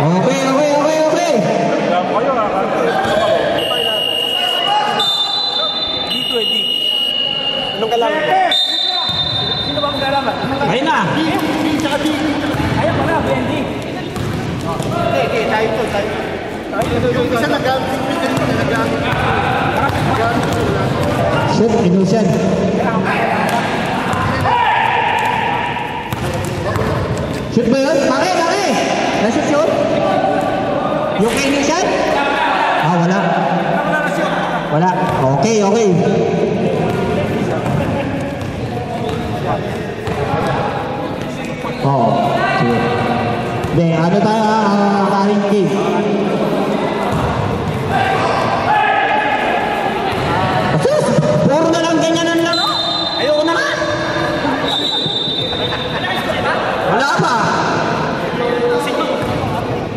Okay. Dito eh, di. Anong kailangan? Sino ba ang kailangan? Ayun na. Ayun pala, BND. Hindi, tayo to. Yung isa nag-gamit. Shoot, inusan. Shoot ba yun? Pare! Na-shoot? Yung inusan? Wala. Wala. Okay. Sige. Hindi, ano tayo karing game? Puro na lang ganyanan lang. Ayoko na nga. Wala pa.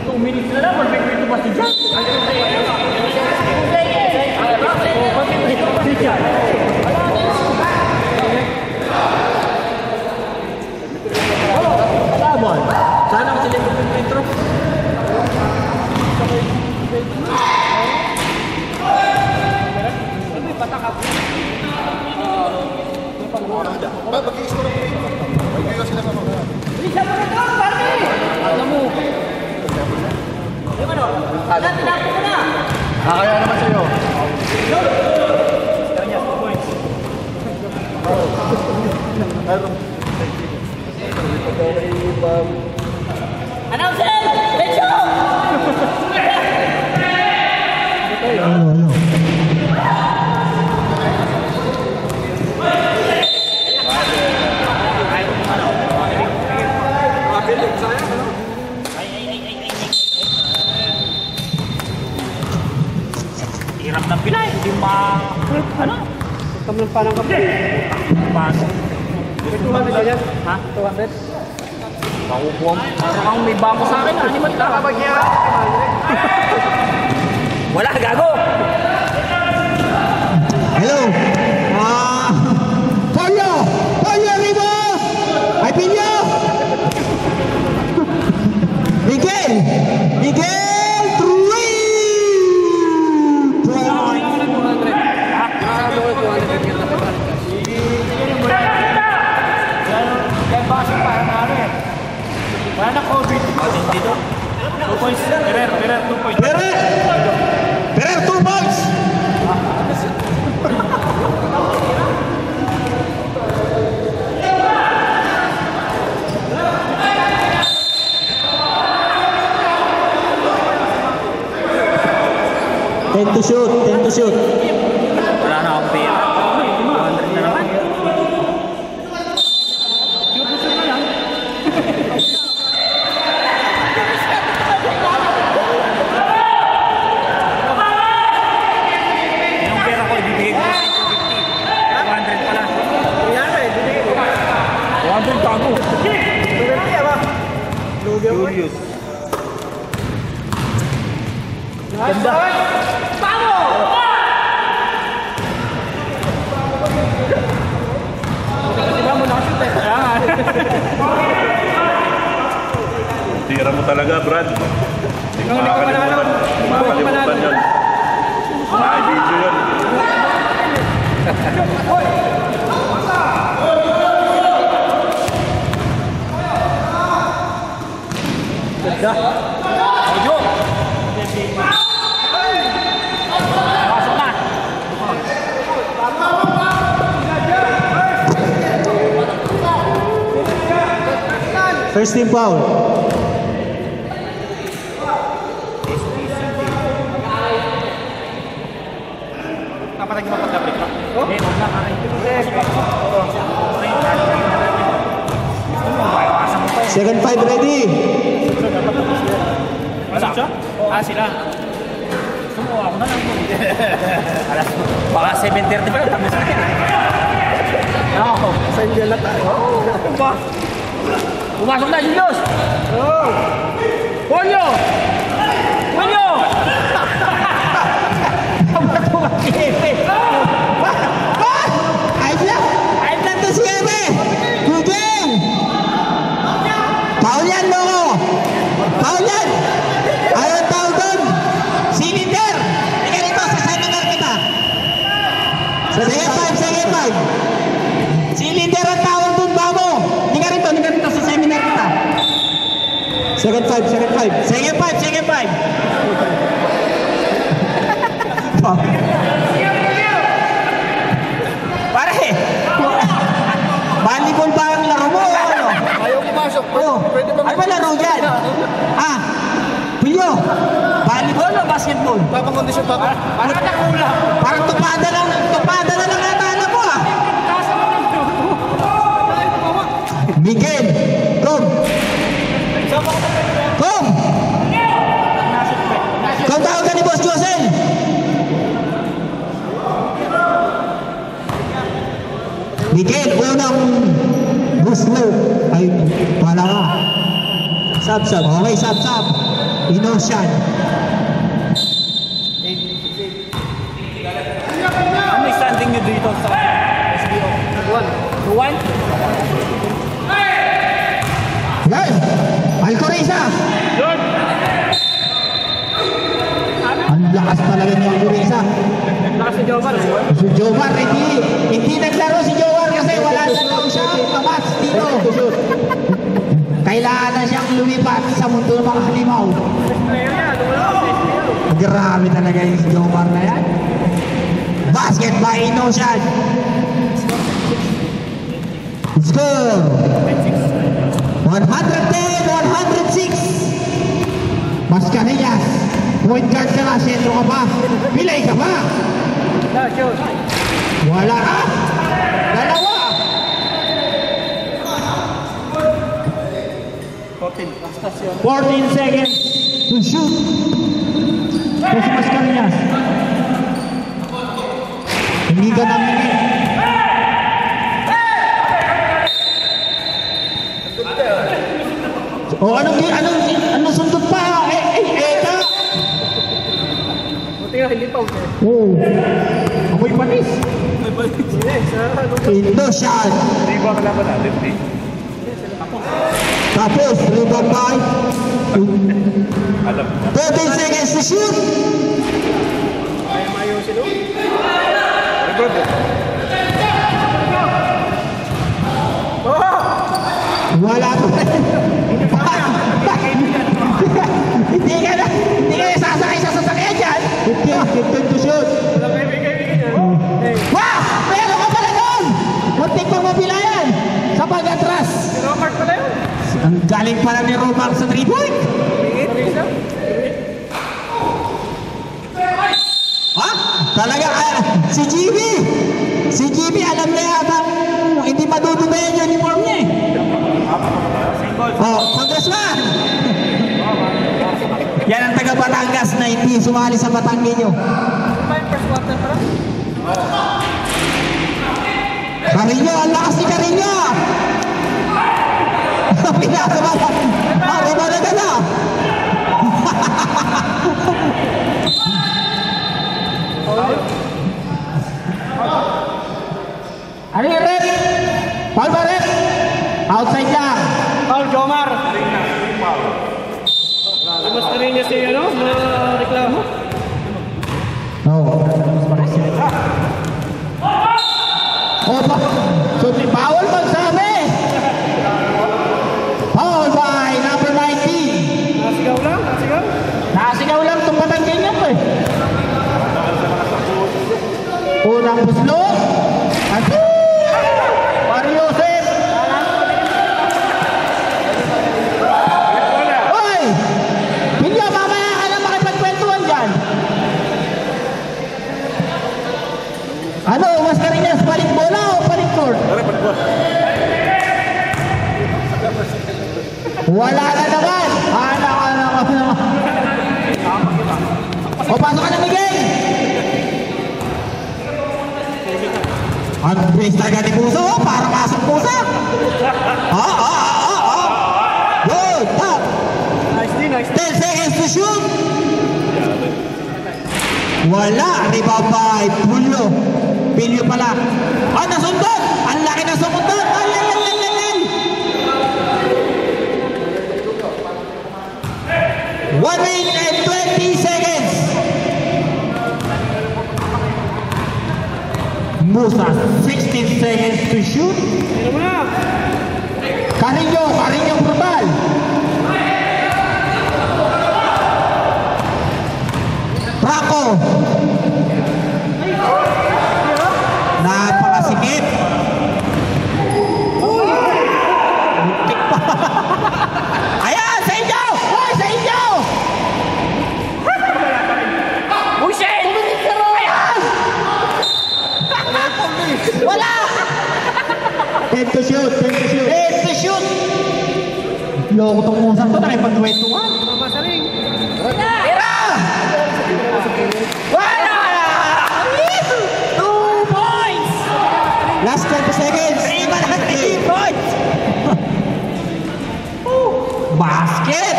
2 minutes na lang, perfect ba si Jack? Sana ako sila yung intro. Patakap. Mag-i-score ako rin. Mag-i-score sila sa mga. Bisa mo na ito, pare! Alam mo. Yung ano? Tinapos ko na. Kaya naman sa'yo. Kanya, 2 points. Announcer! Let's go! Ano? Hirap ng Pinay, hindi ano? Kami ng panang kape. Paano? 200 ba yan? Ha? 200? Makukuha. Parang may bako sa akin, hindi man lang. Wala, gago! Hello. Pollo arriba. Ay, Pinyo. Miguel. Wala na COVID. Dito. 2 points. Perer, 2 points. Perer, 2 points. Ten to shoot. Wala na akong pera. 200 na naman. Shoot na lang. Yung pera ko, ibibigay ko sa 250. 200 pala. Yan eh, ibibigay ko. 200 tago. 250 ba? Julius. Ganda. Tira mo talaga, Brad. Hindi ko makakalimutan yun. Nakay-video yun. Ganda. Audio. Pasok na. First team foul. Dapat lagi mapagdabrik ka. Eh, huwag na kakain. Second 5 ready. Wala siya? Sila. Sumuha ako na lang po. Baka 7:30 pa lang. Tama sa akin. Oo. Sa inyo na tayo. Pumasok na, Julius! Oo! Polyo! Ayos lang to si Eme. Google. Paul yan, Loko. Paul yan. Ayaw tao doon. Cylinder. Ika rito, sa seminar kita. Second five. Cylinder ang tawag doon, babo. Ika rito, sa seminar kita. Second five. Pare, volleyball ba ang laro mo? Ano? Ayaw pumasok. Pwede ba? Ano ba laro dyan? Pilyo, volleyball o basketball? Papakondisyon pa ka? Parang nakula. Parang tupada na lang natala mo Miguel, kom. Kom tawagan ni Boss Josel. Miguel, unang gusto. Ay, pala ka. Sab. Okay, sab. Inosyan. Ano yung standing nyo dito sa SBO? 2-1? Yan. Alcoreza. Ang lakas talaga ni Alcoreza. Lakas si Jomar. Si Jomar, hindi naglaro si Jomar kasi wala na daw siya kamats dito. Kailangan na siyang lumipat sa mundo ng mga halimaw. Grabe talaga yung si Jomar na yan. Basket by Inosyan. Score 110-106. Mascarillas. Point guard ka na, sentro ka pa. Pilay ka pa. Wala ka. Dalawa. 14 seconds to shoot. So si Mascarillas. Hindi ka namin. O anong sundot pa? Eka. Buti nga, hindi pa ulit. Oo. Amoy panis. Inosyan. Hindi ba kalaban natin, di? Tapos, rebound by. Alam. 13 seconds to shoot. Ayaw sila. Wala pa rin. Hindi ka sasakay sa sasakyan dyan. 15 to shoot. Wow! Meron ka pala doon! Muntik pang mabilayan sa pag-atras. Robert pala yun. Ang galing pala ni Romar sa 3-point. Ha? Talaga, si GB alam na yata hindi madudubay yung uniform niya eh. Oh, Congressman! Yan ang taga Batangas na hindi sumali sa Batangueño. Carrillo, ang lakas ni Carrillo! Pinasabala! Rumana ka na! Ano yung rep? Foul ba rep? Outside lang. Paul Jomar. Gusto rin niya si reklamo. Oo. Oh, so foul magsabi. Foul by number 19. Nasigaw lang. Nasigaw lang itong Batangueño ko eh. Unang buslo. Mariusip. Oy! Pilyo, mamaya ka na makipagkwentuhan dyan. Ano, Mascarillas, balik bola o balik court? Wala na naman. Anak. O, pasok ka na, Miguel. Ang base talaga ni Puso, para pasok Puso. Good, top. Nice din. 10 seconds to shoot. Wala, rebound by Pilyo pala. Nasundot. Ang laki na sumundot. Ay. 1 minute and 20 seconds. Musa, 16 seconds to shoot. Tira mo na. Carrillo Brutal. Rako. Napakasikip. Muntik pa. Ayan, sa inyo! Hoy, sa inyo! Bullshit! Ayan! Wala! 10 to shoot, 10 to shoot. 10 to shoot! Loko tong musang to, nakipag-21. Mamasaling. Tira! Wala! 2 points! Last 20 seconds. 3 points! Basket!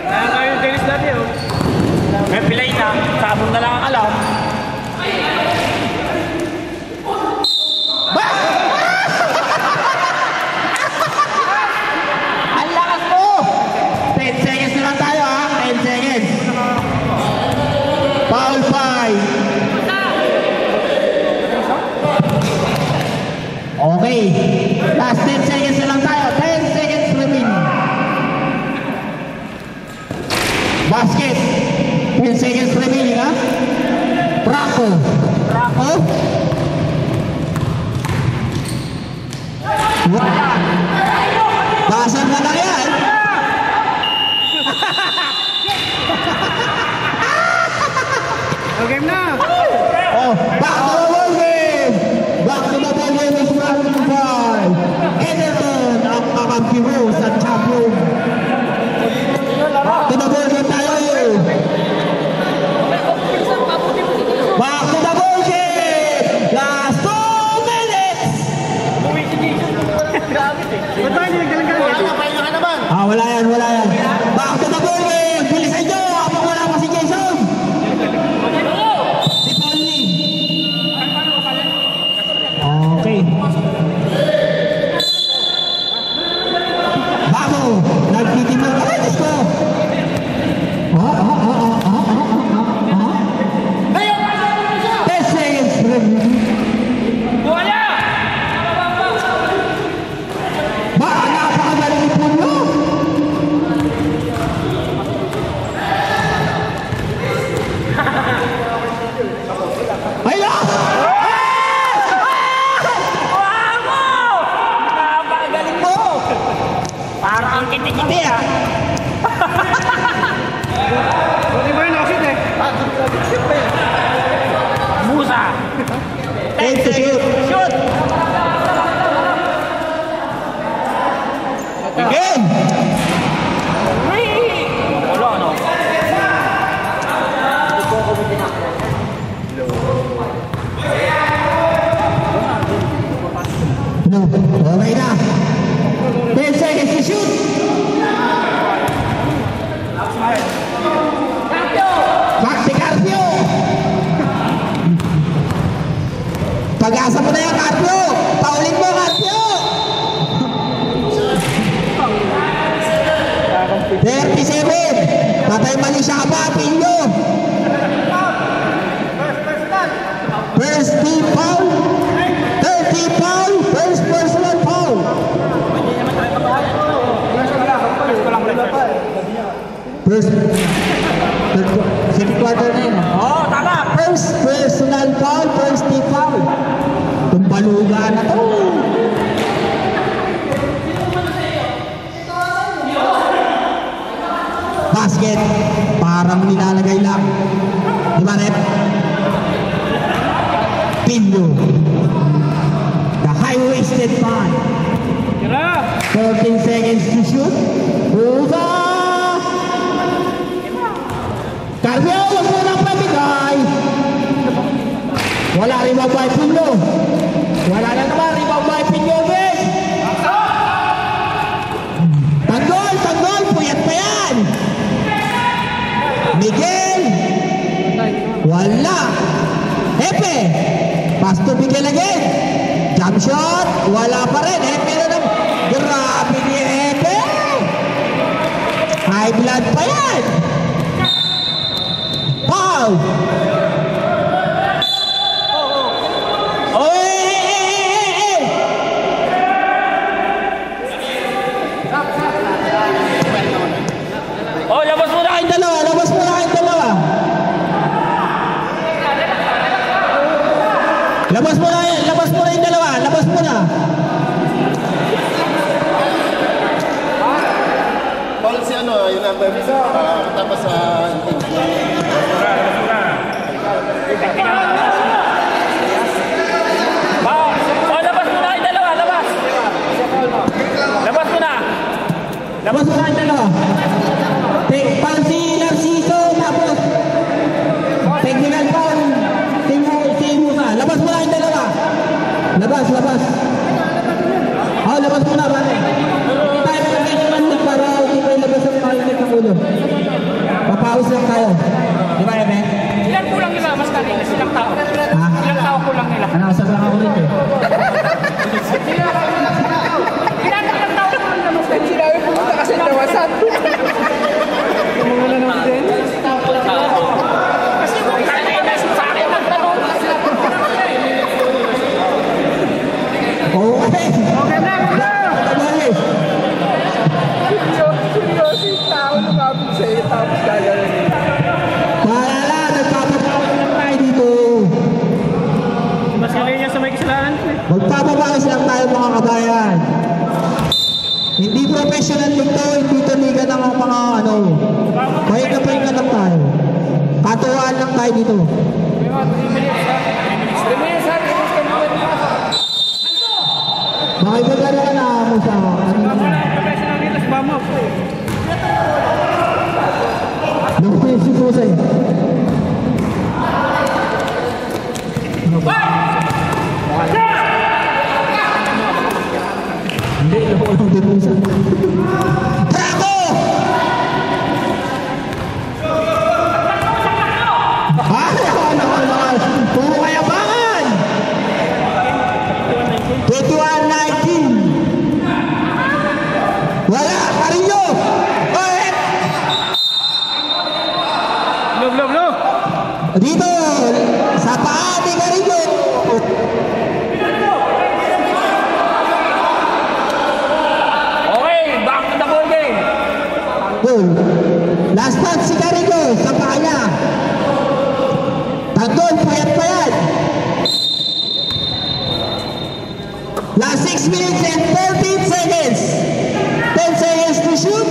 Kaya kayo yung tennis dati, oh. May pilay na. Sabon na lang ang alam. Ang lakas mo! 10 seconds na lang tayo, ha? 10 seconds. Foul 5. Okay. Last 10 seconds na lang tayo. 10 seconds remaining. Basket. 10 seconds remaining, ha? Braco. Braco. Basag na lang yan. Okay na. Oh, back to the ball game. Back to the ball game is round 5. Everton ang kakampi mo sa champion. Back to the ball game tayo. Back to the ball game. Last 2 minutes. Ba't tayo naggalang-galang? Wala yan, wala yan. Back to the ball game. Bilisan nyo. Habang wala pa si Jason. Si Pauli. Okay. Bago. Nagtitimol. Ay, Diyos ko. Ah. 10 seconds. Buwaya! Ba, napakagaling ni Pulo. Ayun! Wow! Napakagaling mo! Parang ang kiti-kiti ah. Hindi ba yun nakashoot, eh? Musa! 10 to shoot. Shoot! Again! Whee! Wala ano? No, okay na. 10 seconds to shoot. Maxi Carpio. Pag-asa mo na yan, Carpio. Paulin mo, Carpio. 37. Patay mali siya ka pa, Pinyo. First team foul. 30 foul. First personal foul. First. Second quarter na yun. Oo, tama! First personal foul. First team foul. Tumpaluga na to. Basket. Parang nilalagay lang. Di ba, Rep? Pinyo. The high-waisted man. Tira. 14 seconds to shoot. Usa! Carvio, wag mo nang pamigay. Wala rebound by Pinyo. Wala na naman rebound by Pinyo, guys. Tanggol, puyat pa yan. Miguel. Wala. Epe. Pass to Miguel again. Jump shot. Wala pa rin. Epe na naman. Grabe ni Epe. High blood pa yan. foul. Oh, labas mo na! Labas mo na kayong dalawa. Labas mo na yung dalawa. Labas mo na. Paul si ano, yung number tapos sa Oh, labas mo na yung dalawa! Labas! Labas mo na! Labas mo na yung dalawa. Pang si Narciso, tapos technical pang si Musa. Labas mo na yung dalawa. Labas. Oh, labas mo na, pare. Hindi tayo pag-inuman na para hindi tayo labas ang malamig ng ulo. Papaus lang tayo. Di ba, Eme? Ilan kulang nila? Mas kanina silang tao. Ha? Ilang tao kulang nila? Ano, sabi ako rin eh. Ilang tao kulang nila? Mas kanina. Sinabi pumunta kasi nawasan. Tumulong na din. Kasi kung kanina sa akin magtanong. Okay. Okay na. Tabali. Seryoso yung tao lumapit sa'yo tapos gagawin. Paalala, nagpapapawas lang tayo dito. Mas kanina niya sa may kasalanan. Magpapapawas lang tayo mga kabayan. Hindi professional dito, hindi to liga ng mga ano. Pahinga lang tayo. Katuwaan lang tayo dito. Makikagano ka na mo sa kanina. Lumpin si Pusay. Hindi, nakulang din mo siya. Bravo! Puro kayabangan! 21-19. Wala! Parinyo! Oet! Lob. Dito! Sa paa ni Parinyo! Okay, back to the ball game. Goal. Last touch si Carigo sa paa niya. Tagdon, payat-payat. Last 6 minutes and 13 seconds. 10 seconds to shoot.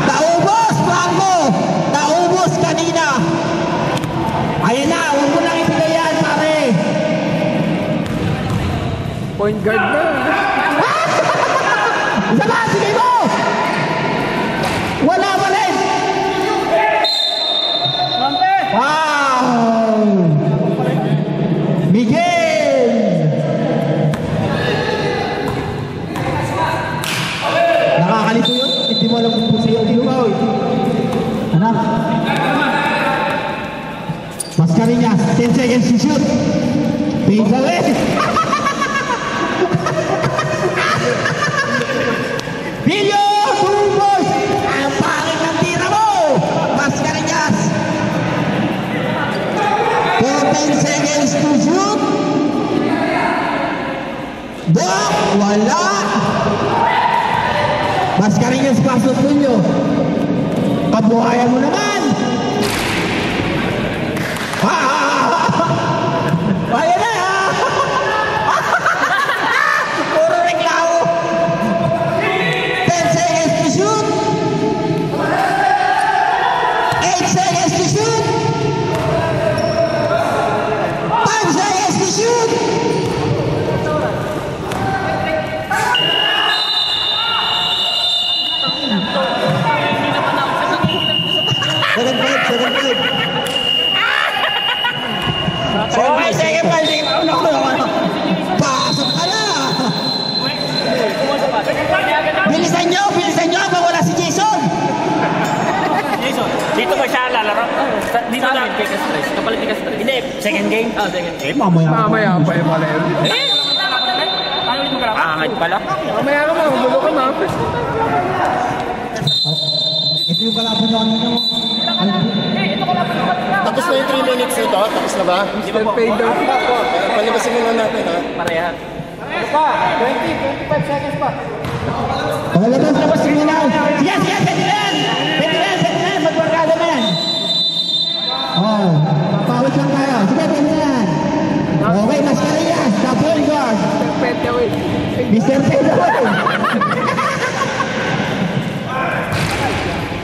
Naubos, Franco. Naubos kanina. Ayan na, huwag mo nang ibigay yan, pare. Point guard na. Isa ba? Sige mo! Wala pa rin! Wow! Miguel! Nakakalito yun? Hindi mo alam kung pusiyo. Hindi mo anak? Mascarillas, 10 seconds to shoot. Fades away. Bilyo! Tubos! Ang pangit ng tira mo! Mascarillas! 14 seconds to shoot. Dok! Wala! Mascarillas pasok ninyo. Kabuhayan mo naman! Ayan na! Puro reklamo! 10 seconds to shoot! 8 seconds to shoot! 5 seconds to shoot! Second five. Okay, second five. Pasok ka na! Bilisan nyo! Habang wala si Jason! Dito ba siya lalaro? Dito namin kay Castries. Kapalit ni Castries. Hindi, second game? Second game. Mamaya Pa yung pala yun. Ano ulit magkalap? Angit pala. Mamaya ka mo, magulo ka ma. Ito ba? Mr. Fade daw. Palabasin muna natin, ha? Pareha. Ano pa? 25 seconds pa. O, labas kriminal. Sige, sige, pwede na yan. Magbarkada na yan. Oh, pawit lang tayo. Sige, pwede na yan. Okay, Mascarillas, the point guard. Mr. Fade daw eh. Mr. Pedro.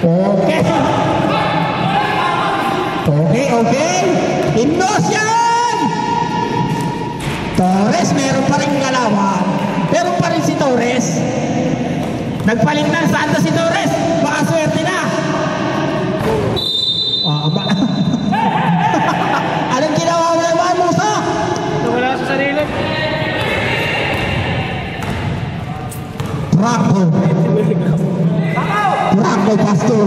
Okay. Okay. Indos yan! Torres, meron pa rin galawan. Meron pa rin si Torres. Nagpalit ng Santa si Torres. Baka swerte na. Anong ginawa mo naman, Musa? Wala sa sarili. Bravo, Pastor.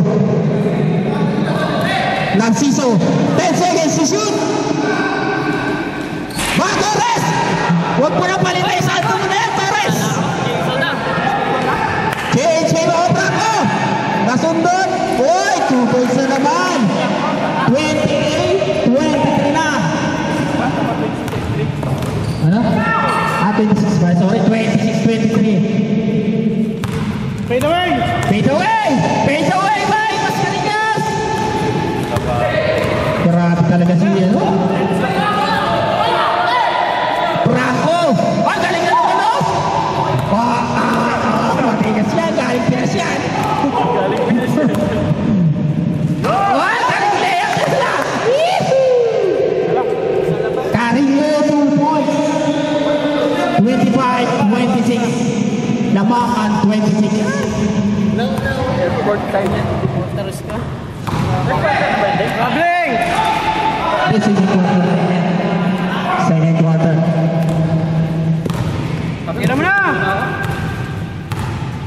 Narciso, 10 seconds to shoot. Mga Torres! Huwag mo na palitay sa alto mo na yan, Torres! Change kayo ako, Bravo! Nasundot! Uy, 2 points na naman! 28-23 na! Ano? 26 ba? Sorry, 26-23. Fade away! Fade away! Fade away, bye! Mascarillas! Grabe talaga si ano? Franco! Oh, galing na naman, no? Matigas yan. Galing Pinas yan. Oh, galing layup na sila! Carillo, 2 points. 25-26. Lamakan, 26. Airport time. Taros ka. Rabling! This is second quarter. Tira mo na!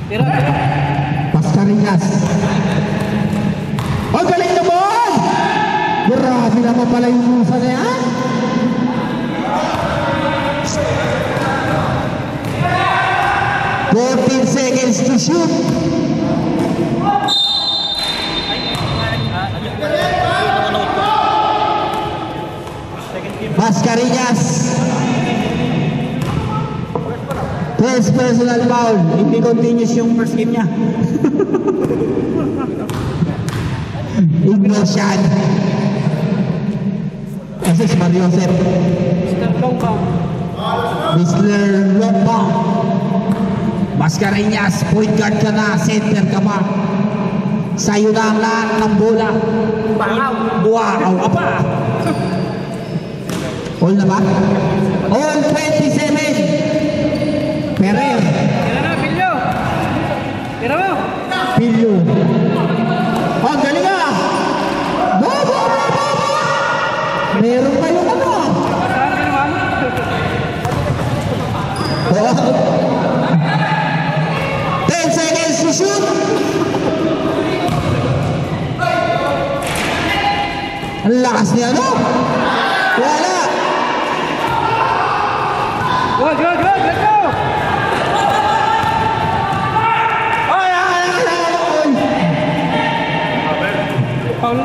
Tira. Mascarillas. Oh, galing naman! Grabe naman pala yung musa na yan. "14 seconds to shoot." Mascarillas. First personal foul. Hindi continuous yung first game niya. Ignos yan. Kasi si Mario Josep. Mr. Lombang. Mascarillas, point guard ka na, center ka pa. Sa'yo na ang lahat ng bola. Buwakaw ka pa. All na ba? All 27. Perer. Tira na, Pilyo! Tira mo! Pilyo. Oh, galing ah! Bobo! Meron pa yung ano. Saan ka naman? Oh. 10 seconds to shoot. Ang lakas niya, no? Wala. Good, let's go! Ay! Foul.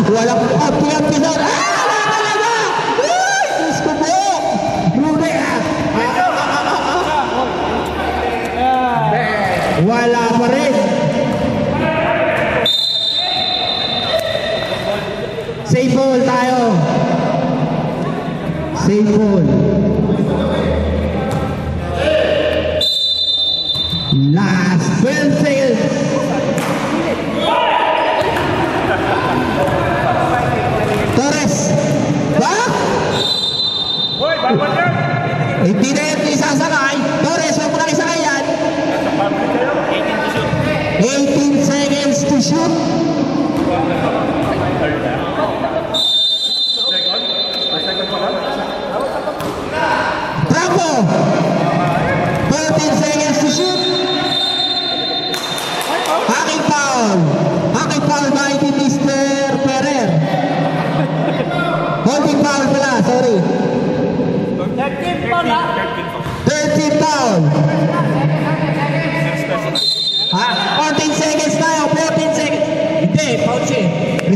Walang piyang-piyang doon. Wala talaga! Ay! Diyos ko po! Brune, wala pa rin. Safe ball tayo. Safe ball.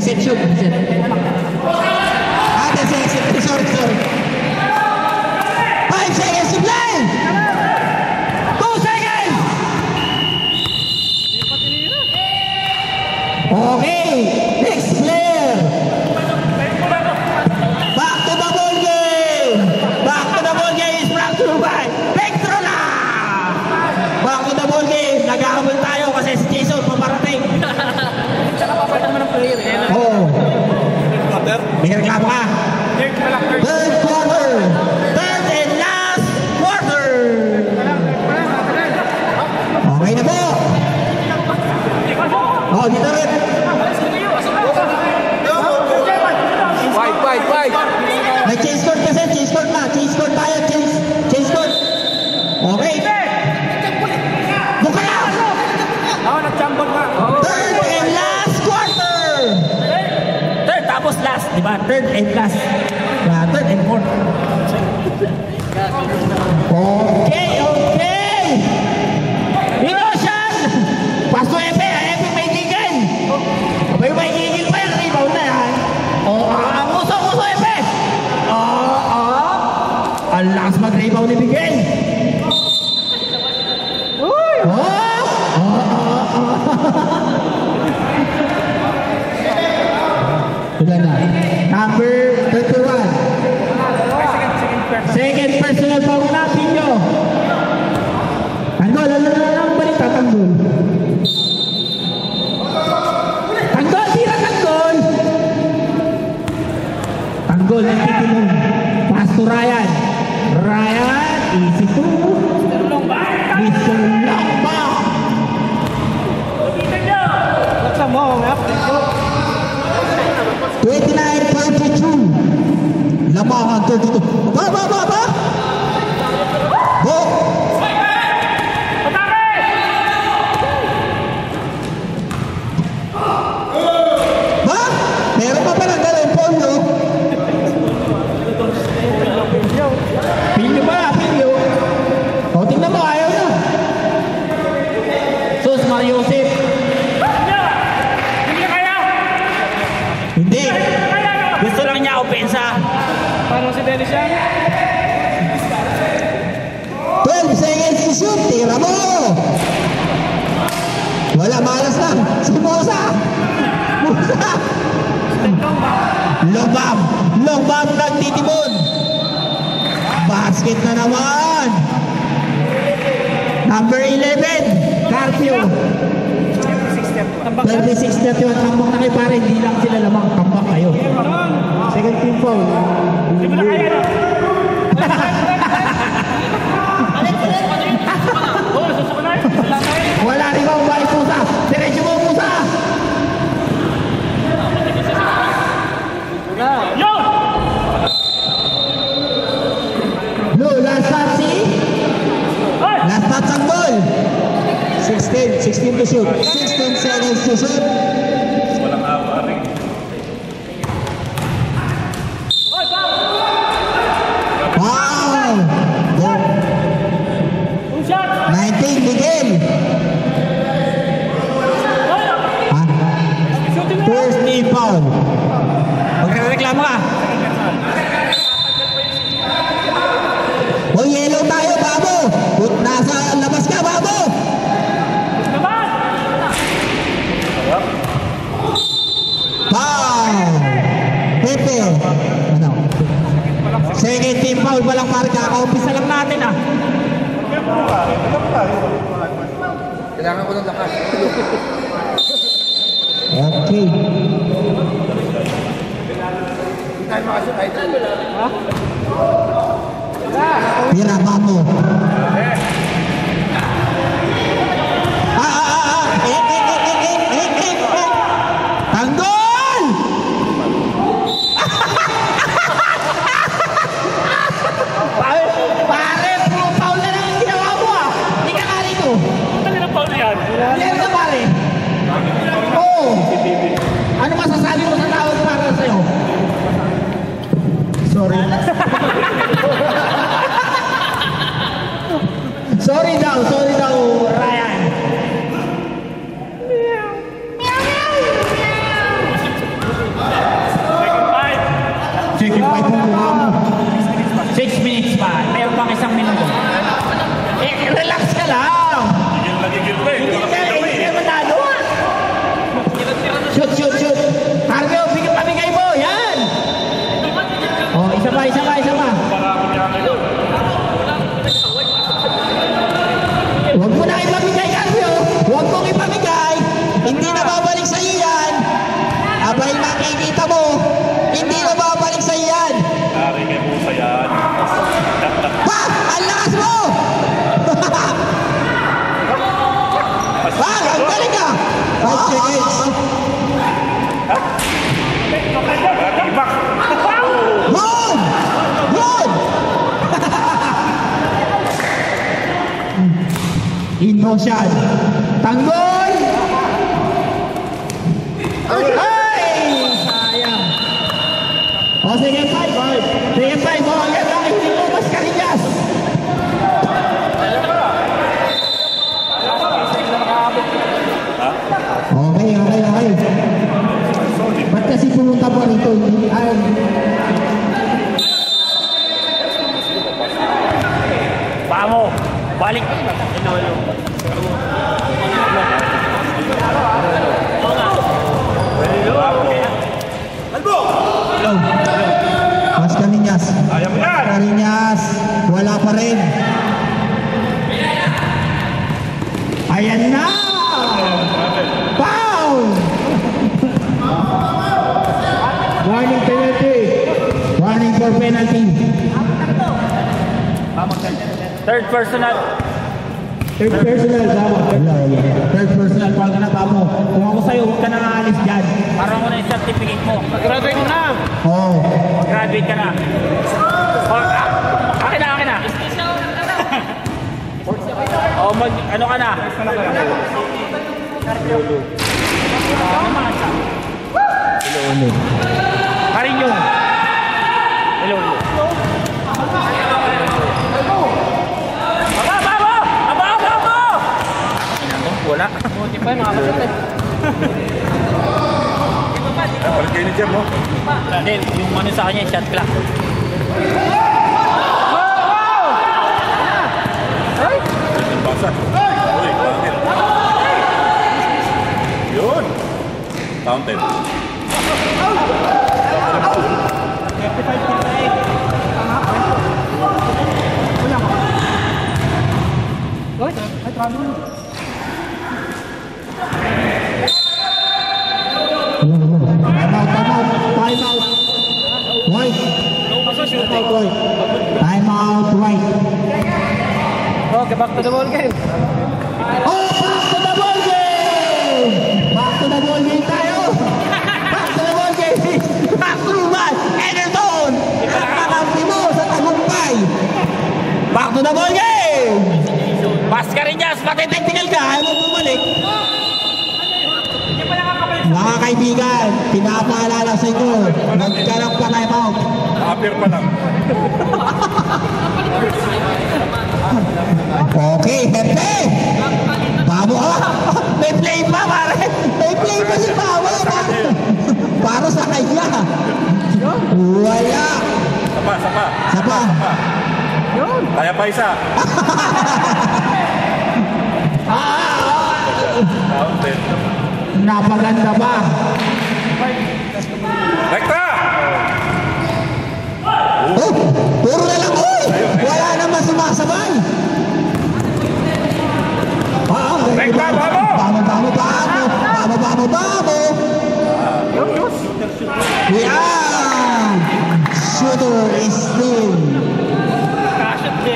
Reception. Sorry. 5 seconds to play. 2 seconds. Okay. Next player. Back to the ball game. Back to the ball game is brought to you by Vectrola. Back to the ball game. Nag-aabol tayo kasi si Jason paparating. Oh. May reklamo ka. Third quarter. Third and last quarter. Okay na po. Oh, dito rin. Wide. May change court kasi. Change court na. Change court tayo. Change court. Okay. Doon ka na. Nag-jumble ka. Third and last quarter. Third, tapos last, di ba? Third and last. Third and fourth. Okay. Erosion. Pasto Epe may tigil. May tigil pa yan. Rebound na yan. Ang uso Epe. Ang lakas mag-rebound ni Miguel. Number 31. Second personal foul na, Pinyo. Tanggol, ang balik tatanggol. Tira tanggol. Tanggol, nagtitinong. Pass to Ryan. Easy to. Mr. Longba. What's up mo, Ngap? 29-32. Lamangan 32. Ba! Bo! Ba? Meron pa pala dalawang polyo. Pilyo. O, tingnan mo, ayaw na. Sus, Mariosep. Hindi. Gusto lang niya opensa. Paano si Dennis yan? 12 seconds to shoot. Tira mo. Wala, malas lang. Si Musa. Long bomb nagtitimon. Basket na naman. Number 11. Carpio. 36-31. Tambak na kayo pare. Hindi lang sila lamang. Tambak kayo. Second team foul. Hindi mo na kaya na. Wala rin ba umay Musa. Diretso mo Musa. Blue, last shot si? Last shot ang ball. 16 to shoot. 16 seconds to shoot. Walang awa rin. Wow! 19 begin. First team foul. Magreklamo ka. O yellow tayo, Babo. Nasa labas ka, Babo. Foul. Pepe. Ano? Second team foul pa lang para kaka-umpisa lang natin ah. Kailangan ko ng lakas. Okay. Hindi tayo makasya kahit ano. Tira, Babo. Tanggol! Pare, puro foul na lang ang ginawa mo ah. Hindi ka nga rito. Ano na foul yan? Hindi ka pare. Oo. Ano masasabi mo sa tawag para sa'yo? Sorry. Sorry daw, Ryan. lang. Gigil pa eh. Hindi ka matalo. Shoot. Cardio, pamigay mo. Yan. Oh, isa pa. Huwag mo na ipamigay, Cardio. Huwag mong ipamigay. Hindi na babalik sa'yo yan. Abay, makikita mo. Hindi na babalik sa'yo yan. Naringay mo sa yan. Pa! Ang lakas mo! Pa! Ang galing ka! 5 seconds. Ibak. Yun! Emotion. Tanggol! Ay! Sayang. O sige, 5. Sige, 5. O, yan lang. Hindi mo mas karinyas. Okay. Ba't kasi pumunta po rito? Vamos. Balik. Mas Karinyas. Ayaw mo yan. Karinyas. Wala pa rin. Ayan na! Foul! Warning penalty. Warning for penalty. Third personal. Third personal, tama. Third personal, pag na tamo. Kung ako sa'yo, huwag ka na aalis dyan. Parang mo na yung certificate mo. Graduate mo na. Oo. Graduate ka na. Akin na. Ano ka na? Karinyo. Hello. Aba! Wala. Buti pa, nakakasot eh. Balik kayo ni Jam, no? Hindi, yung ano sa kanya, shot clock. Yun. Counted. Time out. White. Time out, White. Okay, back to the ball game. Oh, back to the ball game! Back to the ball game tayo! Back to the ball game! Back to man! Enerton! Kakampi mo sa tagumpay! Back to the ball game! Pas ka rin niya! Pati technical ka! Ayaw mo bumalik! Mga kaibigan, pinapaalala sa inyo, nagkaroon pa time out. Appear pa lang. Okay, Hepe! Babo ka! May play pa, pare! May play pa si Babo! Para sa kanya! Wala! Sapa! Kaya pa isa. Napaganda ba? Rekta! Oh! Puro na lang, uy! Wala naman sumasabay! Rekta, Babo! Babo! Yeah! Shooter is still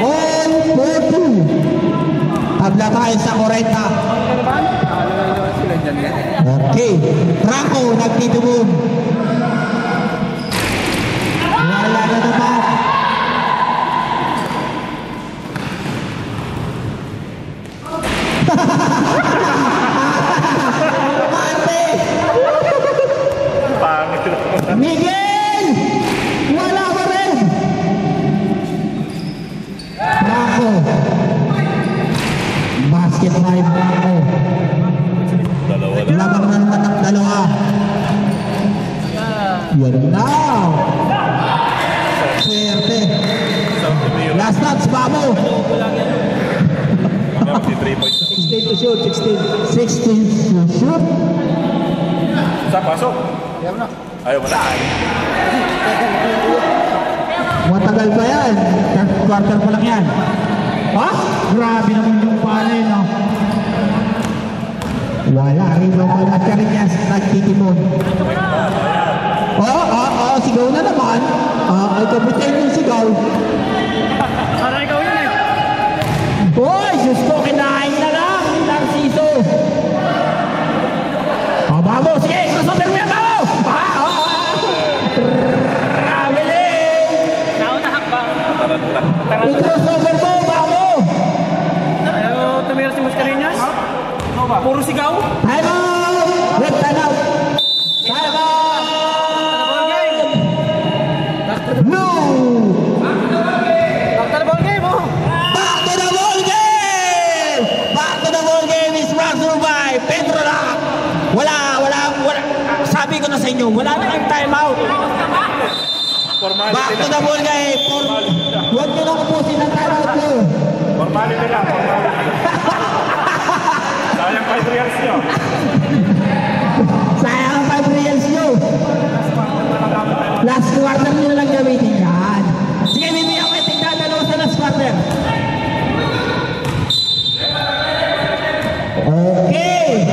all for two. Tabla tayo sa 40. Okay. Franco, nagtitubog. Wala na naman. Miguel! Wala pa rin! Franco! Basket 5 Franco. Labang na naman ng dalawa. Yan na! Swerte! Last touch, Babo! 16 to shoot, 16. 16 to shoot. Sa pasok. Ayaw mo na. Matagal pa yan. Third quarter pa lang yan. Ha? Grabe naman yung palay, no? Wala rin naman at Cariñas nagtitimon. Sigaw na naman. Ay kapitain yung sigaw. Para ikaw yun eh. Hoy, Diyos ko, kinain na lang. Narciso. Babo, sige, crossover mo yan, babo! Traveling! Naunahak ba? I-crossover mo, babo! Ayaw tumira si Mascareñas? Puro sigaw? Time out! Red time out! Time out! No! Back to the ball game, oh! Back to the ball game! Back to the ball game is brought to you by Pedro Rock! Wala. Sabi ko na sa inyo, wala na kang time out. Back to the ball game. Huwag nyo lang upusin ang time out nyo. Formality lang, formality. Sayang 5 reals nyo. Sayang ang 5 reals nyo. Last quarter nyo lang gamitin yan. Sige, bibigyan ko yung tigdadalaw sa last quarter. Okay.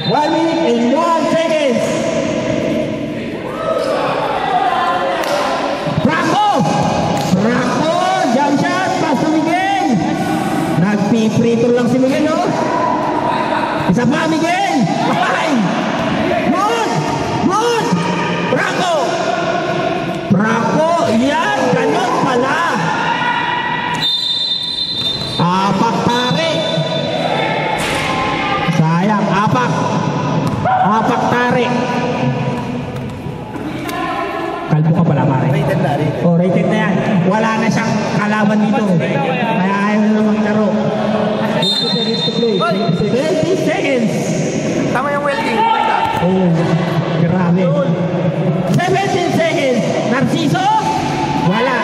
1 minute and 1 seconds. Franco! Jump shot, pass to Miguel. Nagpiprito lang si Miguel, no? Isa pa, Miguel! Ay! Good! Franco! Yan! Ganon pala! Apak tari! Sayang, apak tari! Kalbo ka pala, pare. Rated na rin. Rated na yan. Wala na siyang kalaban dito. Kaya ayaw na maglaro. 20 seconds to play. 20 seconds! Tama yung welding. Grabe. 17 seconds. Narciso? Wala.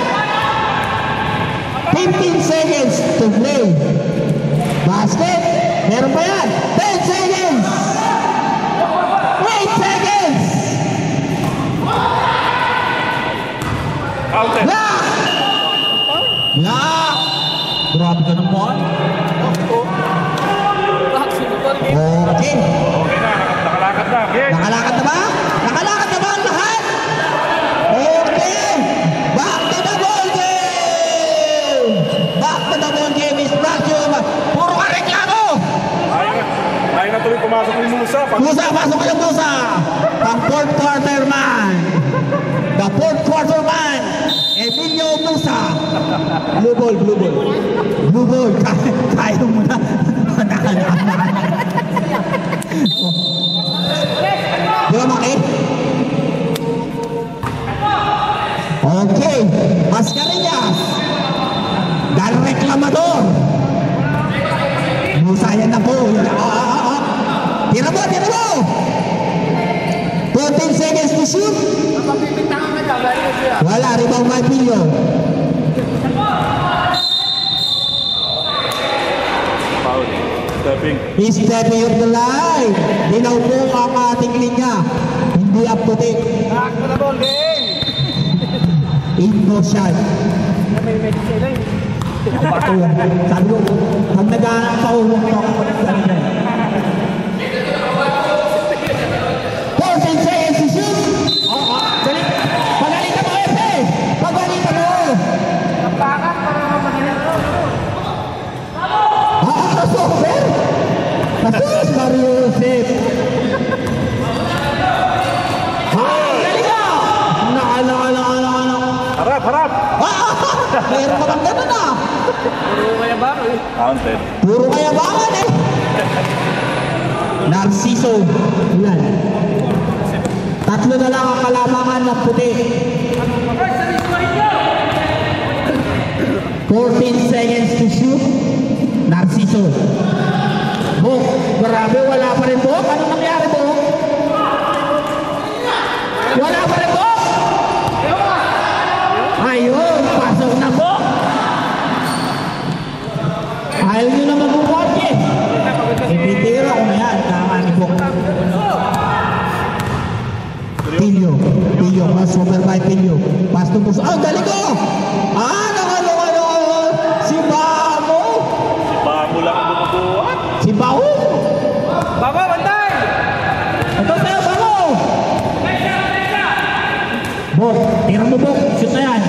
15 seconds to play. Basket? Meron pa yan. 10 seconds. 8 seconds. Outed. Lock! Grabe ka naman. Okay. Okay na, nakalakad na. Nakalakad na ba? Nakalakad na ba ang lahat? Okay! Back to the ball game! Back to the ball game is brought to you. Puro ka reklamo! Ayaw na tuloy pumasok ni Musa. Musa, pasok ka ng Musa! Ang fourth quarter man! The fourth quarter man! Emilio Musa! Blue ball. Blue ball. Kaya mo na. Di ba, Maki? Okay. Mascareñas. Dahil reklamador. Musa, yan na po. Tira mo. 14 seconds to shoot. Wala, rebound by Pilio. Foul. Stepping. He's stepping up the line. Dinaw po ang ating linya. Hindi up to date. Back to the ball game. Ingo shot. Bato yan. Sabi ko, pag nag-aanap pa uwag to ako sabi niya. 14 seconds to shoot. Pagalitan mo, Epe! Pagalitan mo! Napakat para mag-inero. Crossover! Kasus, Mario Josep! Galing ka! Harap! Meron ka bang ganun ah? Puro kaya ba? Counted. Puro kayabangan eh! Narciso. Yan. Tatlo na lang ang kalamangan na puti. 14 seconds to shoot. Narciso. Bok, grabe, wala pa rin Bok. Anong nangyari Bok? Wala pa rin Bok? Ayun, pasok na Bok. Ayaw nyo na mag-watch eh. Ibitira ko na yan. Tama ni Bok. Pilyo. Pilyo. Mas over by Pilyo. Pass to puso. Oh, galing ko! Ano? Si Bamo! Si Bamo lang ang bumubuhat. Si Bamo! Baba, bantay! Ito sa'yo, Bamo! Bok, tira mo Bok. Shoot na yan.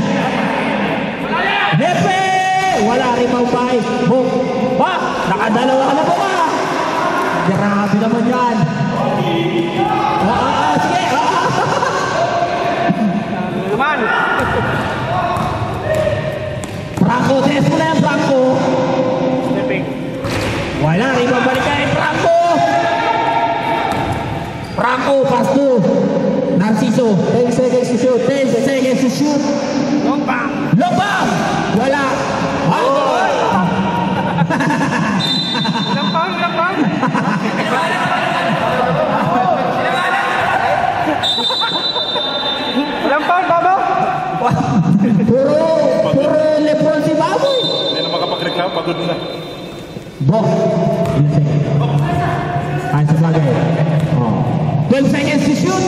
Hepe! Wala rin maupay. Bok. Bak! Nakadalawa ka na po ba? Grabe naman yan. Sige. Naman! Franco, tres mo na yan, Franco. Stepping. Wala rin mabalik ka rin, Franco. Franco, pass to Narciso. 10 seconds to shoot. 10 seconds to shoot. Long bang! Long bang! Wala. Lampang! Lampang, Baba! Puro Lebron si Baboy. Hindi na makapag-reklamo, pagod na. Bok. Ay, sa bagay. 12 seconds to shoot.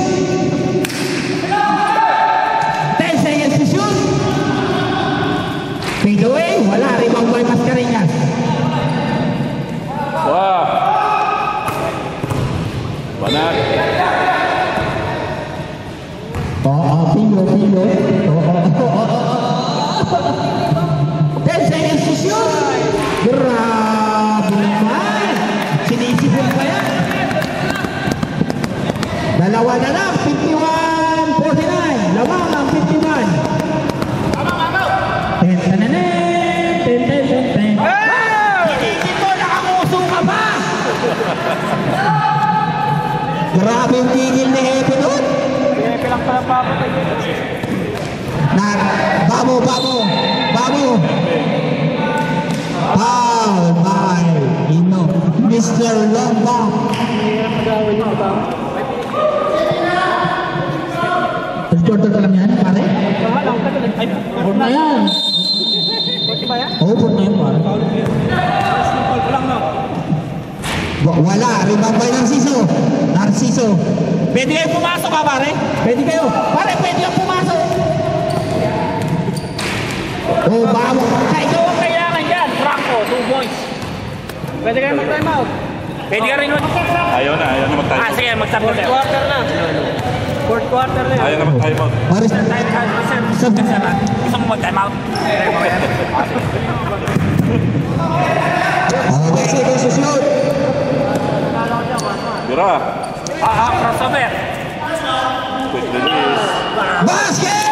10 seconds to shoot. Fade away. Wala. Rebound by Mascareñas. Wow! Banat! Pilyo. 10 seconds to shoot. Grabe naman. Sinisipon pa yan. Dalawa na lang. 51-49. Lamang ang 51. 10. Sinisip mo, nakamuso ka pa. Grabe yung tigil ni Hepe nun. Hepe lang pala papatay. Bamo. Foul by Mr. Lomba. Quarter ka lang yan, pare? Port na yan. Oo, port na yan, pare. Wala, rebound by Narciso. Pwede kayo pumasok ka, pare? Pwede kayo pumasok. Oh, Bamo. Ikaw ang kailangan dyan, Franco, 2 boys. Pwede kayo mag-time out. Pwede ka rin Ayaw na mag-time out. sige, mag-stop na. Fourth quarter na. Ayaw na mag-time out. Paris. Gusto mo mag-time out? Okay, seconds to shoot. Dura! Crossover. Quick release. Basket!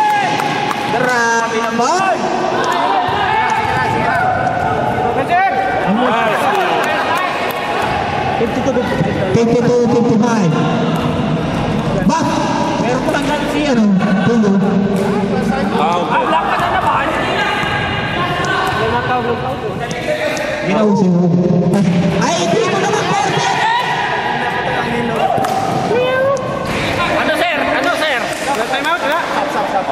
Grabe naman! Nice! 52-55. Bak! Meron ko lang ganun siya, no? Tulo. Out. Lock ka na naman. Ginausin mo. Ay, hindi mo naman korte! Ano, sir? Time out, wala?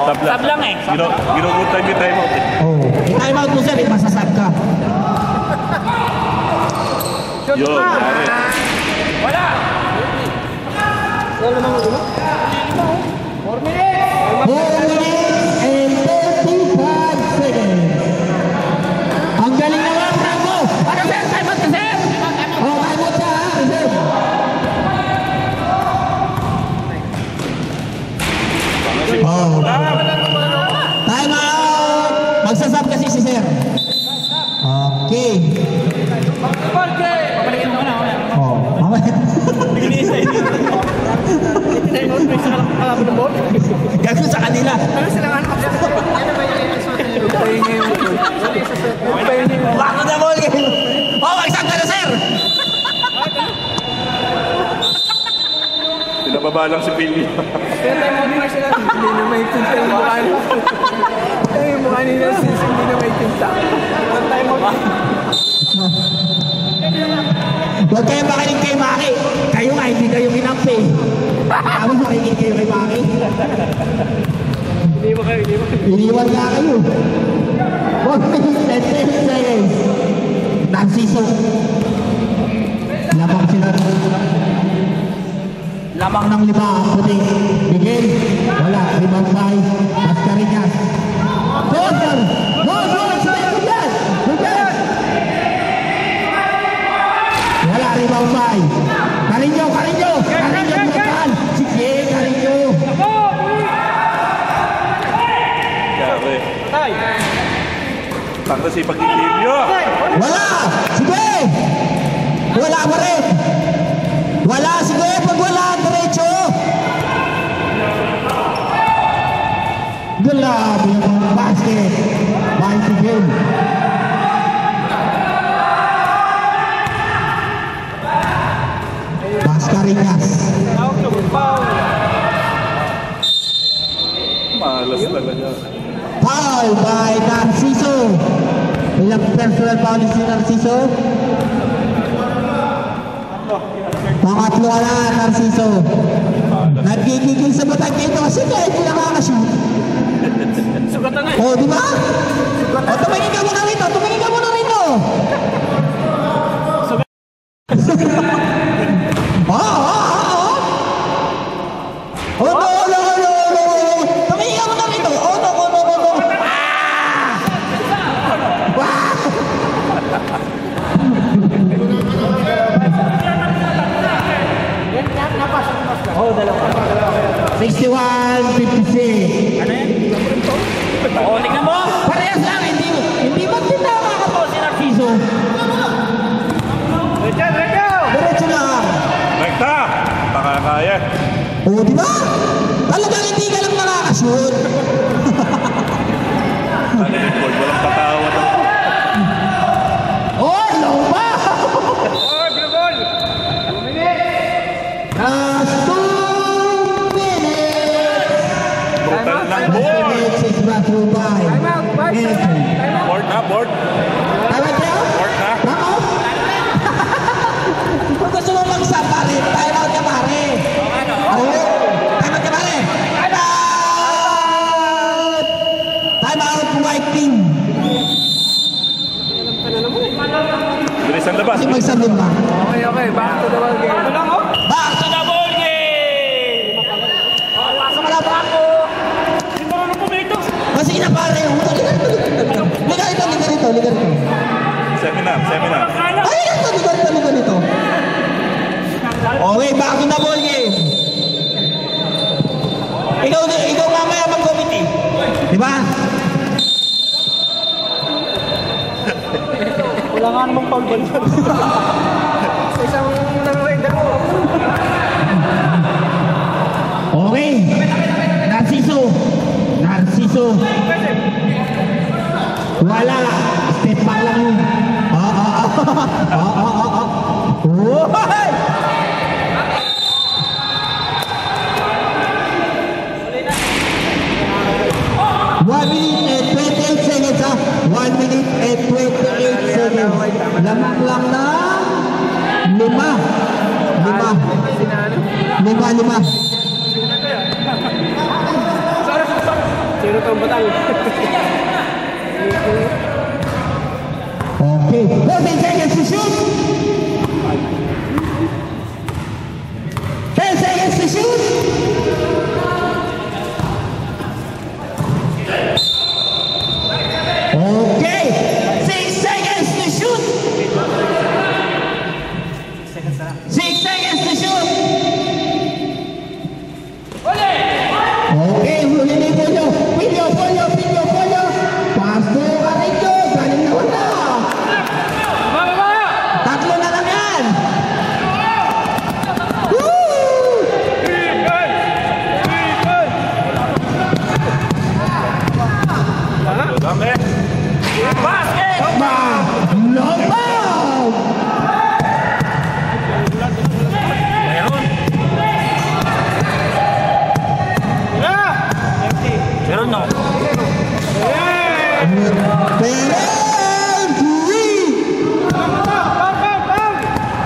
Sab lang eh. Gino-good time yung time out eh. Oh, i-time out mo sir, masasab ka. Yun, pare. Wala. 4 minutes and 35 seconds. Ang galing naman, Franco! Ano sir? Time out ka sir! Oh, time out ka ha, sir! Oh, time out! Magsasab kasi si sir. Okay. Papalikin mo na. Oh, mamaya. Gagawin sa kanila. Bako na mo ulit. Oh, magsasab ka na sir! Pinababa lang si Pilyo. Kaya tayo mo sila. Hindi na may tinta yung mukha nila. Kaya yung mukha nila sis, hindi na may tinta. Kaya tayo mo. Huwag kayong makinig kay Maki. Kayo nga, hindi kayo kinampi. Tama makinig kayo kay Maki. Hindi mo kayo. Iniwan nga kayo. 1 minute and 10 seconds. Narciso. Lamang sila. Lamang ng 5, puti. Bigay. Wala. Rebound by Mascareñas. Boston! Boston! Sabi yan! Bigay! Wala. Rebound by Carino! Carino! Carino! Bukan! Sige! Carino! Kaya Takto si pag-ilimyo. Wala! Sige! Wala pa rin! Wala! Sige! Pag wala, diretso! Grabe yung basket! By sige! Mascareñas. Malas talaga. Foul by Narciso. Ilang personal foul si Narciso? Pangatlo na, Narciso. Nagigigil sa batang dito kasi kahit hindi nakakashoot. O, di ba? O, tumingin ka muna rito. Tumingin ka muna rito. Oh, no, no, no, no. Tumingin ka muna rito. Oh, no, no, no, no. Wow! 61-56. Ano yan? Oo, tingnan mo! Parehas lang, hindi ba tinakakapo si Narciso? Diretso lang. Rekta! Baka kaya. Oo, di ba? Talagang hindi ka lang nakakashoot. Ano yung goal? Walang patawa na. Oh, low ba? Last 2 minutes. Brutal ng Last 2 board! minutes is brought to you by Anthony. Board na, board. Tama tayo? Board na. Bako? Kung gusto mo mag-stop, pare, time out ka, pare. Oo. Time out ka, pare. Time out! Time out, white team. Bilis ang labas. Kasi magsabin ba? Okay. Back to the ball game. Back to the ball game! Pasok ka na ba ako? Hindi mo naman pumito. Masig na, pare. Liga rito. Seminar. Ay, liga rito. Okay, back to the ball game. Ikaw mamaya mag-committee. Di ba? Wala nga namang foul ball. Sa isang nang-render mo. Okay. Narciso. Wala. Step back lang yun. Woy! One minute and 28 seconds, ha? 1 minute and 28 seconds. Lamang lang na 5. Sino itong batang? Okay. 14 seconds to shoot. 10 seconds to shoot. Okay. 6 seconds to shoot. 6 seconds to shoot. Okay, huli ni Pollo. Pass to Carino. Galing na wala. Tatlo na lang yan. Woo! Dami. Basket! Long ball! Meron no? Penalty!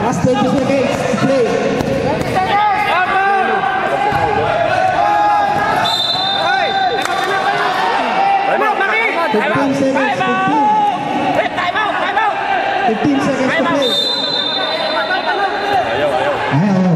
Last 20 seconds to play. 15 seconds. 15 seconds to play. Ayaw. Ayaw.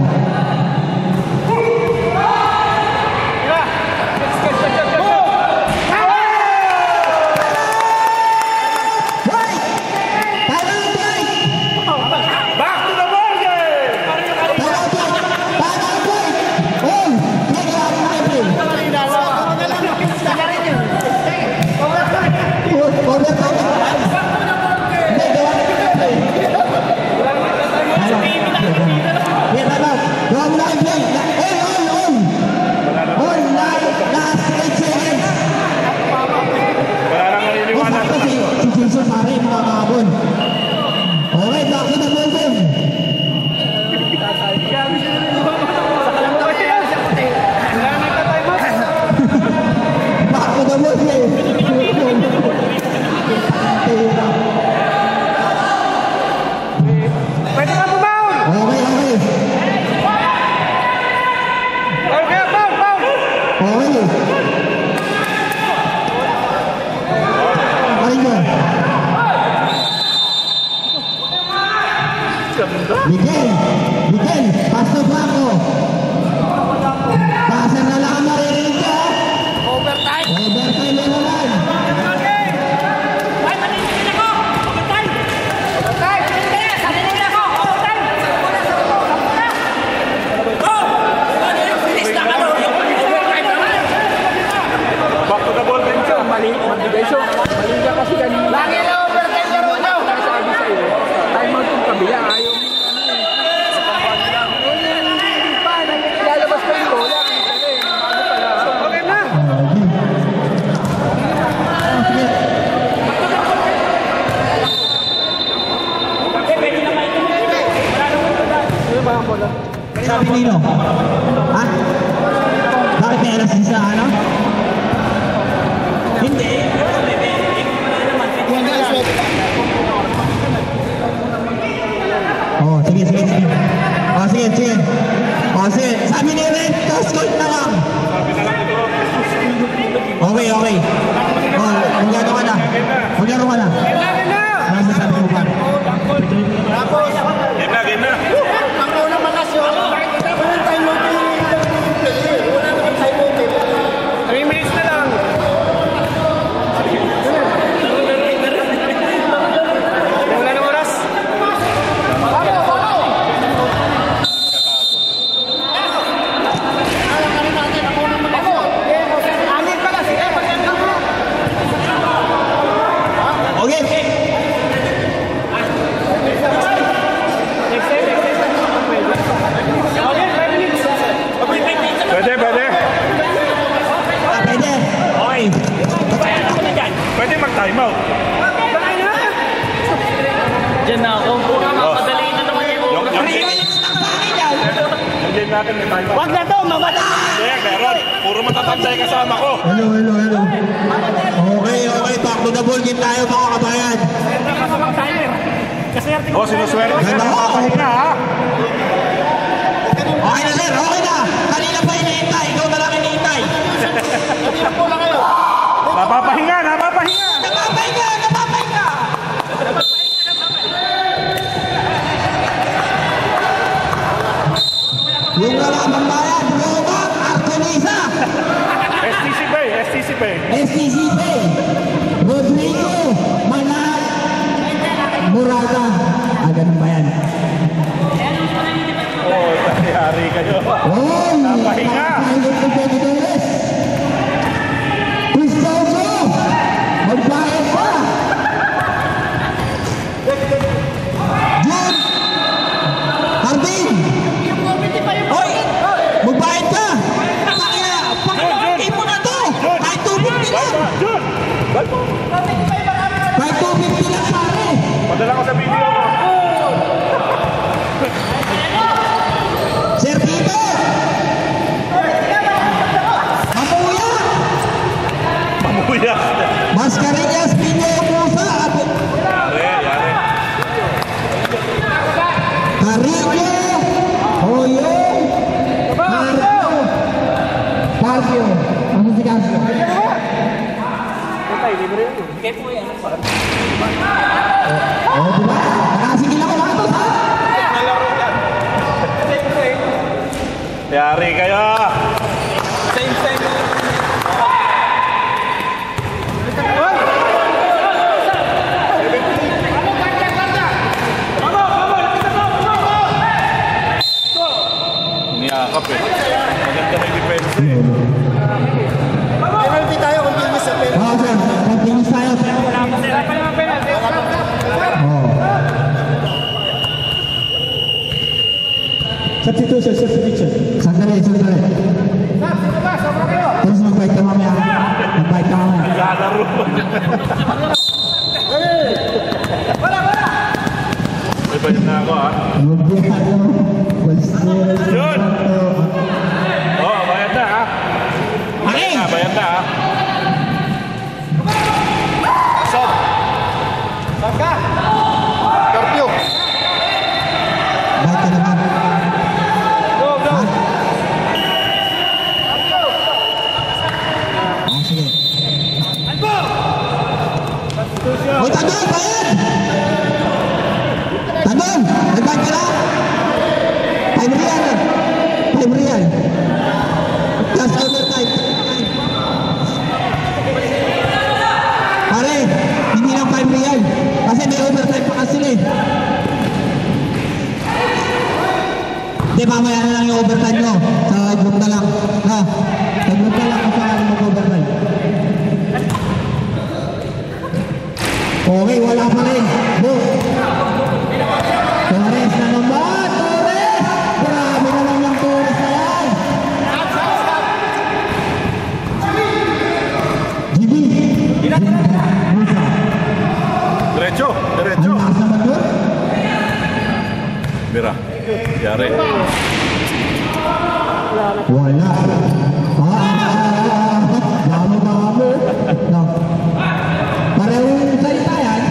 Miguel, pasok ba ako? Pasok na lang ang maririnig ko. Overtime na naman. Ay, maninigin ako! Overtime! Hindi! Saninigin ako! Overtime! Go! Bilis na ka doon! Overtime naman! Back to the ball, Bencho. Mali ka kasi kanina. Lagi na overtime na ron nyo! Sabi sa'yo, time out yung kabila. Ayaw mo. Lalabas pa yung bola. Okay na. Sabi nino? Ha? Bakit may alas sa ano? Hindi. Oh, sige. Oh, sige. Sabi ni Red, Toscolt na lang. Okay. Oh, maglaro ka na. Ano sasabi mo pa? Game na. Ang unang makasyon, walang time mo wala naman time mo 3 minutes na lang. Wala na oras. Okay. Pwede. Pwede. Okay. Pwede mag-time out. Diyan na ako. Madali na naman yung 3 minutes lang sa akin yan. Yung game natin may time out. Wag na to, mamata. Hindi, meron. Puro matatantay kasama ko. Hello. Okay. Back to the ball game tayo mga kabayan. Oh, sinuswerte. Ganda ko. Pahinga, ha? Okay na, sir. Okay na. Kanina pa hinihintay. Ikaw na lang hinihintay. Napapahinga. Napapahinga. Yung kalamang bayan, Robak Arconisa. STC Bay. STCP. Rodrigo Manat Murata. Ganun ba yan? Oh, nangyari kayo. Oh, Napahinga. Cristoso. Magbayad pa. Jun. Hardin. Hoy, magbayad ka. Pangalawakin mo na to. Kahit 250 lang. Jun! Kahit 250 lang pare. Padala ko sa video mo. Sir Tito. Mamuya. Mascarillas, Pino, Musa. Yari. Carrillo. Hoyo. Carpio. Ano si Carpio? Oh, diba? Lagi kayo. Same. Niyakap eh. Maganda na yung defense eh. Penalty tayo, continuous sa penalty. Oo, sir. Continuous tayo. Oo. Substitution. Sandali. Terus mag-bike ka mamaya. Lalaro. May bayad na ako ah. Yun! Oo, bayad na ah. Bayad na ah. Stop! Stop ka! Curfew! Bike ka naman. Go! Sige. Uy, Tandon! Bayad! Tandon! Nag-bike ka na? 5 real. Plus overtime. Pare, hindi lang 5 real. Kasi may overtime pa kasi eh. Hindi, mamaya na lang yung overtime nyo. Sa group na lang. Ha? Sa group na lang kung saan mag-overtime. Okay, wala pa rin. Go! Torres na naman! Torres! Grabe naman yung Torres na yan! GB! Diretso! Ang lakas naman doon? Mira. Yari. Wala. Dami. No. Parehong salita yan.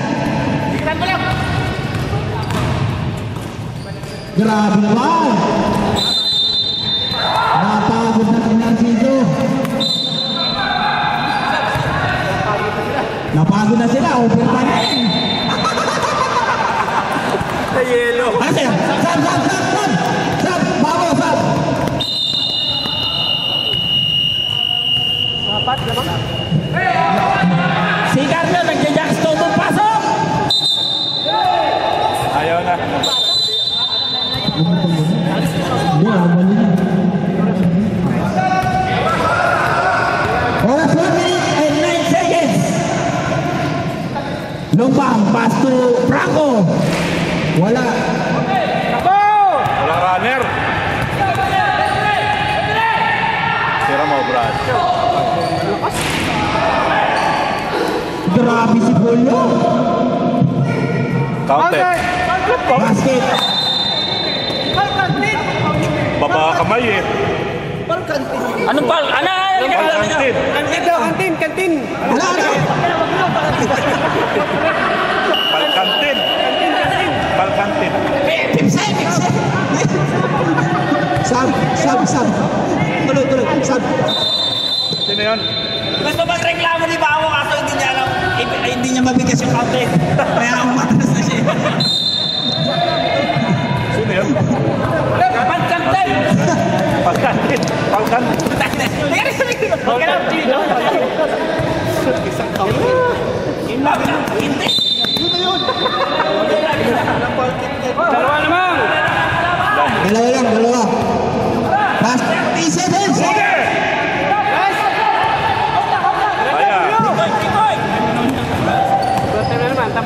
Grabe naman. Napagod na tingnan Siso. Napagod na sila. Overtime. Sa yellow. Ano sa'yo? Sab! Bago, Sab! Si Carlo, nagja-jacks to itong pasok! Ayaw na. Oras 1 minute and 9 seconds! Lumpang, pass to Franco! Wala. Walang runner. Sira mo, Brad. Grabe si Julio! Counted. Basket! Baba kamay eh. Anong pal? Kantin. Kantin. Wala na! Palkantin. Palkantin. Pipsay! Sab! Tuloy, Sab! Sino yun? Gusto magreklamo ni Bawo kaso hindi niya alam, hindi niya mabigas yung counter. Kaya umatras na siya. Sino yun? Pagkantin! Palkantin. Palkantin. Okay lang, dito. Hindi. Dalawa naman. Dalawa. Last 30 seconds!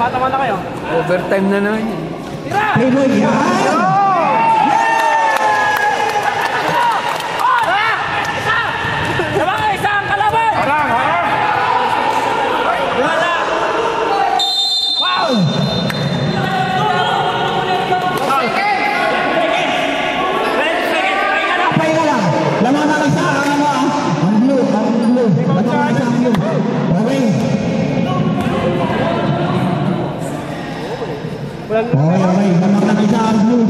Tama na kayo. Overtime na naman yun. Playboy yan! Isang kalaban! Wala! Wow! Pahinga lang. Lamang na isa ang ano ah. Ang blue. Lamang na isa ang blue. Okay. Okay. Lamang na isa ang blue.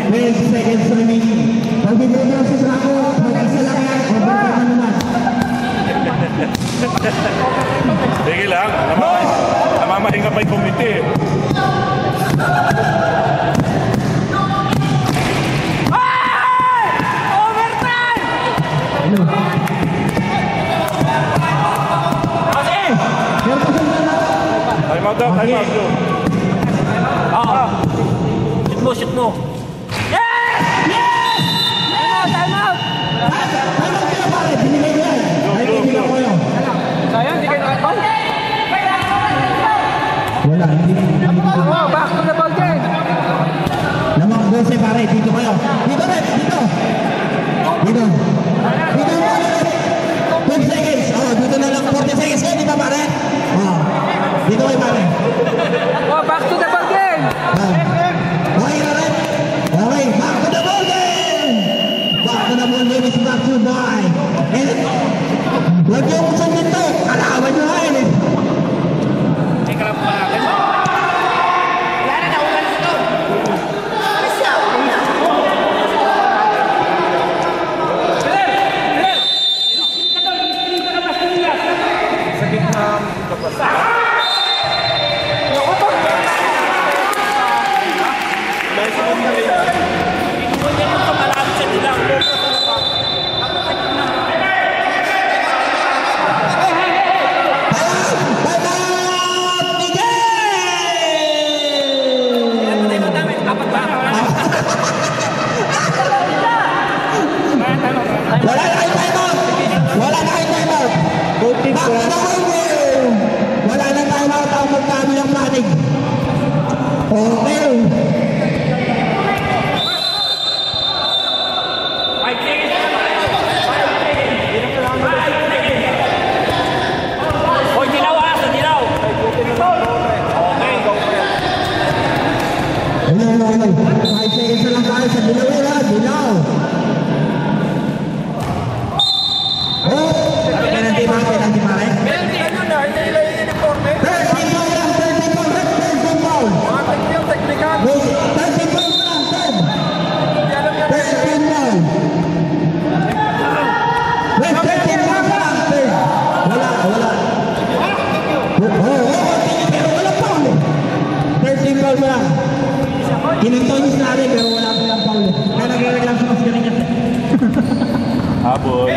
12 seconds remaining. Pagbigay nyo si Draco. Mag-isa lang yan. Overtime na naman. Sige lang. Namamahinga pa yung committee eh. Overtime! Sige. Shoot mo, shoot mo. Time out! Ano sila pare? Binigay ko yan. Ay, kaibigan ko yun. Sayang, hindi kayo nakapal. Wala, hindi. Oh, back to the ball game. Lamang 12 pare, dito kayo. Dito rin, dito. Dito. Dito mo ulit. 12 seconds. Oh, dito na lang 40 seconds kayo, di ba pare? Oh. Dito kayo pare. Oh, back to the ball game. Oh. Okay na rin. Okay, back to the ball game. Back to the ball game is back to buy. And huwag niyo kung saan dito. Alawan niyo ngayon eh. Wala na kayo timeout! Wala na kayo timeout! Back to the ball game! Wala na timeout ang magkabilang panig. Okay. Hoy, dilaw ah, sa dilaw. Hello. 5 seconds na lang tayo sa dilaw nila. Dilaw. Oh! Penalty ba? Penalty pa rin? 13 foul lang. 13 foul. 13 foul. Wait, 13 foul lang. 13 foul. Wait, 13 foul lang. Wala. Pero wala foul eh. 13 foul lang. Kinuntonis natin pero wala pa yung foul eh. Kaya nagre-reklamo sa mas galing yan. Habol.